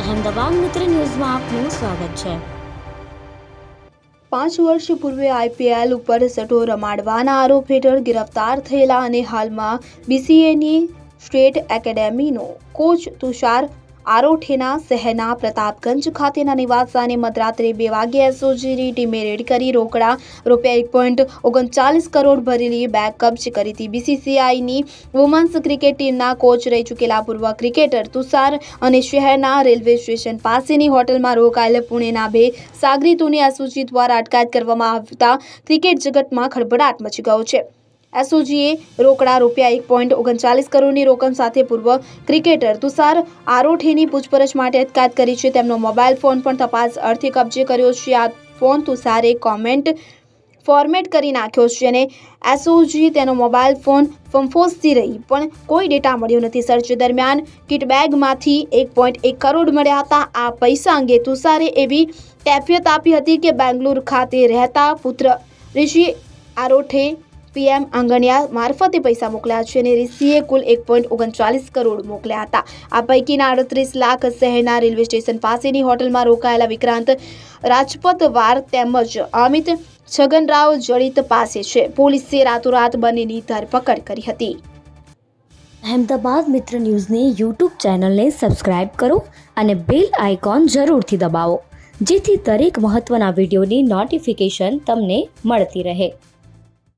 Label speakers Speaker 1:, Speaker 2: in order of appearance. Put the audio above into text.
Speaker 1: અહેમદાબાદ મિત્ર ન્યૂઝમાં આપનું સ્વાગત છે।
Speaker 2: 5 વર્ષ પૂર્વે IPL ઉપર સટ્ટો રમાડવાના આરોપ હેઠળ ગિરફતાર થયેલા અને હાલમાં BCAની સ્ટેટ એકેડેમીનો કોચ તુષાર આરોઠેના શહેરના પ્રતાપગંજ ખાતેના નિવાસસ્થાને મધરાત્રે 2 વાગ્યે SOGની ટીમે રેડ કરી રોકડા ₹1.39 કરોડ ભરેલી બેગ કબજે કરી હતી। BCCIની વુમન્સ ક્રિકેટ ટીમના કોચ રહી ચૂકેલા પૂર્વ ક્રિકેટર તુષાર અને શહેરના રેલવે સ્ટેશન પાસેની હોટલમાં રોકાયેલા પુણેના 2 સાગરીતોની SOG દ્વારા અટકાયત કરવામાં આવતા ક્રિકેટ જગતમાં ખળભળાટ મચી ગયો છે। SOGએ રોકડા ₹1.39 કરોડની રકમ સાથે પૂર્વ ક્રિકેટર તુષાર આરોઠેની પૂછપરછ માટે અટકાયત કરી છે। તેમનો મોબાઈલ ફોન પણ તપાસ અર્થે કબજે કર્યો છે। આ ફોન તુષારે ફોર્મેટ કરી નાખ્યો છે અને SOG તેનો મોબાઈલ ફોન ફંફોસતી રહી પણ કોઈ ડેટા મળ્યો નથી। સર્ચ દરમિયાન કિટબેગમાંથી ₹1.1 કરોડ મળ્યા હતા। આ પૈસા અંગે તુષારે એવી કેફિયત આપી હતી કે બેંગ્લુરુ ખાતે રહેતા પુત્ર ઋષિ આરોઠે PM આંગણિયા મારફતે પૈસા મોકલ્યા છે અને ઋષિએ કુલ ₹1.39 કરોડ મોકલ્યા હતા। આ પૈકીના 38 લાખ શહેરના રેલવે સ્ટેશન પાસેની હોટલમાં રોકાયેલા વિક્રાંત રાજપતવાર તેમજ અમિત છગનરાવ જડિત પાસે છે। પોલીસે રાતોરાત બંનેની ધરપકડ કરી હતી।
Speaker 1: અહેમદાબાદ મિત્ર ન્યૂઝની YouTube ચેનલને સબસ્ક્રાઇબ કરો અને બેલ આઇકોન જરૂરથી દબાવો, જેથી દરેક મહત્વના વિડીયોની નોટિફિકેશન તમને મળતી રહે।